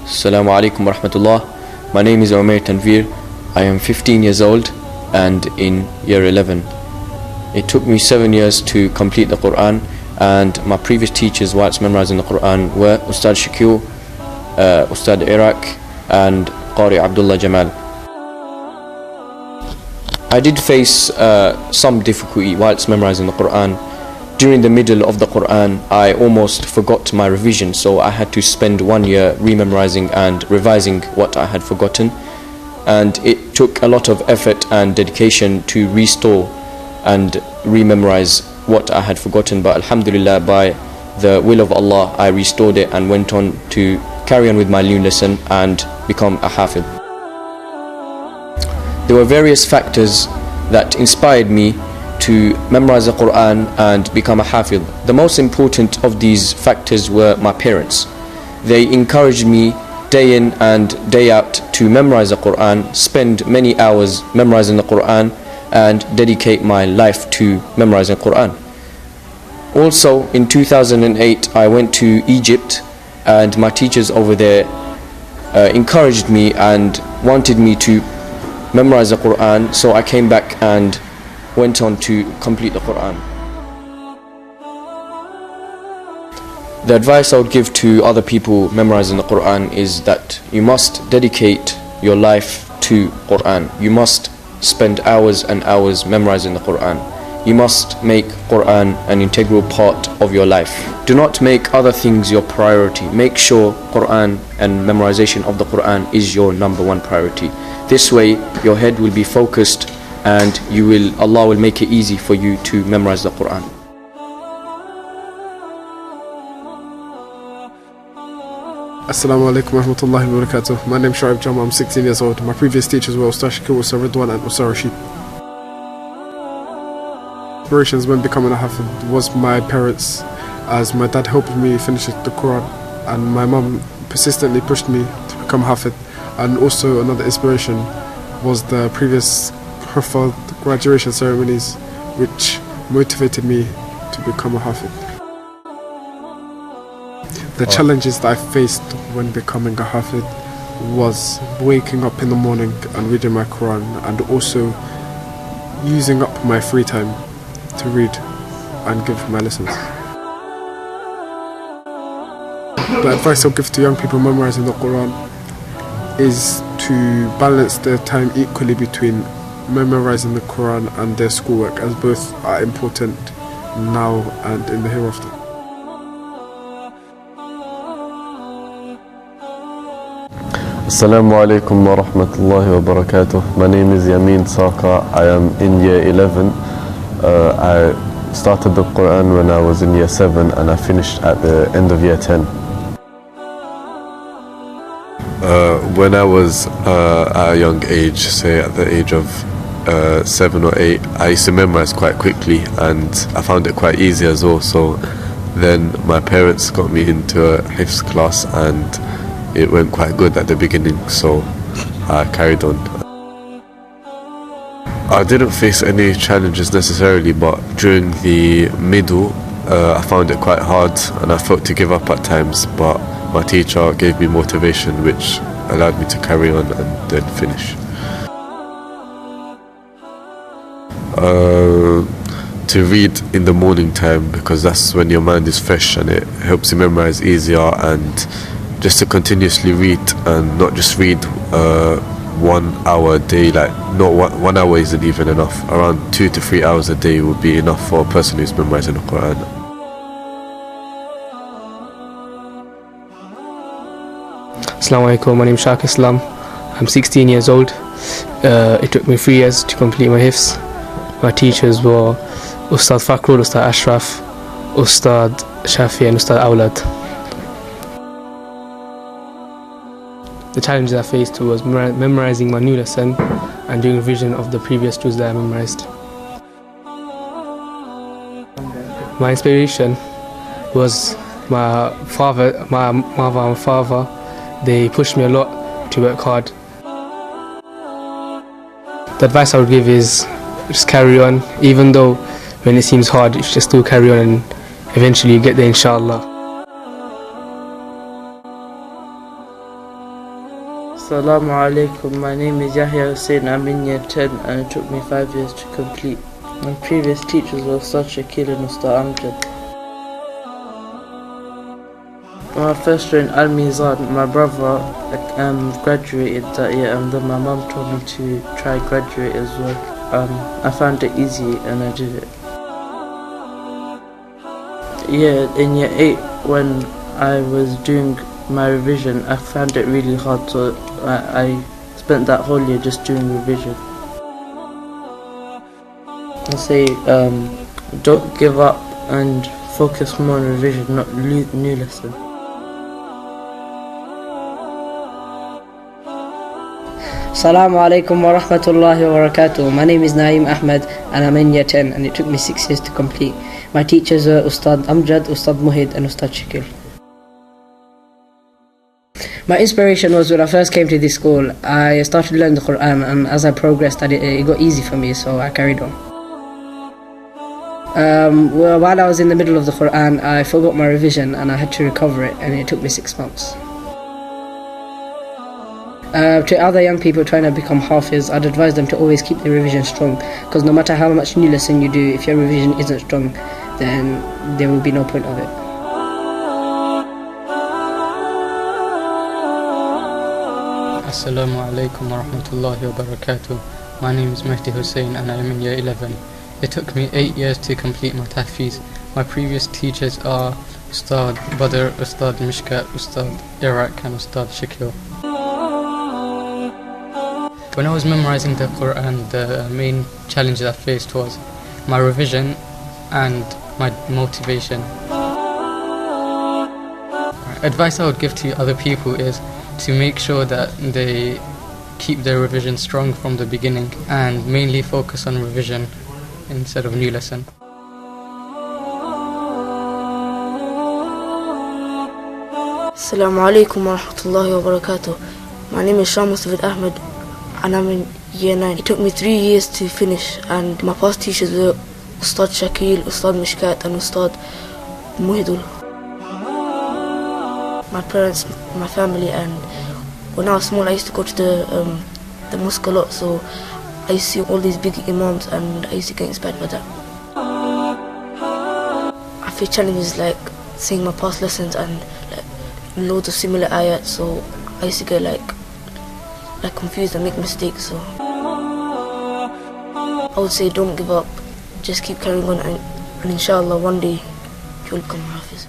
Assalamu alaikum wa rahmatullah. My name is Umair Tanveer. I am 15 years old and in year 11. It took me 7 years to complete the Quran, and my previous teachers whilst memorizing the Quran were Ustad Shakil, Ustad Iraq and Qari Abdullah Jamal. I did face some difficulty whilst memorizing the Quran. During the middle of the Quran, I almost forgot my revision, so I had to spend 1 year rememorizing and revising what I had forgotten. And it took a lot of effort and dedication to restore and rememorize what I had forgotten. But alhamdulillah, by the will of Allah, I restored it and went on to carry on with my new lesson and become a Hafid. There were various factors that inspired me to memorize the Quran and become a Hafid. The most important of these factors were my parents. They encouraged me day in and day out to memorize the Quran, spend many hours memorizing the Quran and dedicate my life to memorizing the Quran. Also in 2008 I went to Egypt, and my teachers over there encouraged me and wanted me to memorize the Quran, so I came back and went on to complete the Quran. The advice I would give to other people memorizing the Quran is that you must dedicate your life to Quran. You must spend hours and hours memorizing the Quran. You must make Quran an integral part of your life. Do not make other things your priority. Make sure Quran and memorization of the Quran is your number one priority. This way your head will be focused and Allah will make it easy for you to memorize the Quran. Assalamu alaikum wa rahmatullahi wa barakatuh. My name is Sharif Jama. I'm 16 years old. My previous teachers were Ustad Shakil, Ustad Ridwan and Ustad Rashid. Inspirations when becoming a Hafid was my parents, as my dad helped me finish the Quran and my mum persistently pushed me to become Hafid. And also another inspiration was the previous Huffaz graduation ceremonies, which motivated me to become a Hafid. The challenges that I faced when becoming a Hafid was waking up in the morning and reading my Quran, and also using up my free time to read and give my lessons. The advice I'll give to young people memorizing the Quran is to balance their time equally between memorizing the Quran and their schoolwork, as both are important now and in the hereafter. Assalamu alaikum wa rahmatullahi wa barakatuh. My name is Yamin Saka. I am in year 11. I started the Quran when I was in year 7 and I finished at the end of year 10. When I was at a young age, say at the age of 7 or 8, I used to memorize quite quickly and I found it quite easy as well. So then my parents got me into a Huffaz class and it went quite good at the beginning, so I carried on. I didn't face any challenges necessarily, but during the middle I found it quite hard and I felt to give up at times, but my teacher gave me motivation which allowed me to carry on and then finish. To read in the morning time, because that's when your mind is fresh and it helps you memorize easier, and just to continuously read and not just read 1 hour a day. Like not 1 hour isn't even enough. Around 2 to 3 hours a day would be enough for a person who's memorizing the Quran. Assalamu alaikum, my name is Shak Islam. I'm 16 years old. It took me 3 years to complete my Hifz. My teachers were Ustad Fakrul, Ustad Ashraf, Ustad Shafi and Ustad Awlad. The challenges I faced was memorizing my new lesson and doing revision of the previous juz that I memorized. My inspiration was my father, my mother and father. They pushed me a lot to work hard. The advice I would give is just carry on, even though when it seems hard, you should just still carry on and eventually you get there, inshallah. Assalamu alaikum, my name is Yahya Hussein, I'm in year 10 and it took me 5 years to complete. My previous teachers were Ustad Shakil and Ustad Amjad. When I first joined Al-Mizan, my brother graduated that year and then my mum told me to try graduate as well. I found it easy and I did it. Yeah, in year 8 when I was doing my revision, I found it really hard, so I spent that whole year just doing revision. I say don't give up and focus more on revision, not new lesson. Assalamu alaikum wa rahmatullahi wa barakatuh. My name is Naeem Ahmed and I'm in year 10 and it took me 6 years to complete. My teachers were Ustad Amjad, Ustad Muhid and Ustad Shakil. My inspiration was when I first came to this school. I started to learn the Quran and as I progressed it got easy for me, so I carried on. While I was in the middle of the Quran, I forgot my revision and I had to recover it and it took me 6 months. To other young people trying to become Huffaz, I'd advise them to always keep the revision strong, because no matter how much new lesson you do, if your revision isn't strong, then there will be no point of it. Assalamu alaikum wa rahmatullahi wa barakatuh. My name is Mehdi Hussein and I am in year 11. It took me 8 years to complete my tahfiz. My previous teachers are Ustad Badr, Ustad Mishkat, Ustad Iraq and Ustad Shakil. When I was memorizing the Quran, the main challenge that I faced was my revision and my motivation. Advice I would give to other people is to make sure that they keep their revision strong from the beginning and mainly focus on revision instead of new lesson. Assalamu alaikum wa rahmatullahi wa barakatuh. My name is Shah Mustafid Ahmed and I'm in year 9. It took me 3 years to finish and my past teachers were Ustad Shakil, Ustad Mishkat and Ustad Muhidul. My parents, my family, and when I was small I used to go to the mosque a lot, so I used to see all these big imams and I used to get inspired by that. I face challenges like seeing my past lessons and like loads of similar ayats, so I used to get like confused and make mistakes, so I would say don't give up, just keep carrying on and inshallah one day you'll become Hafiz.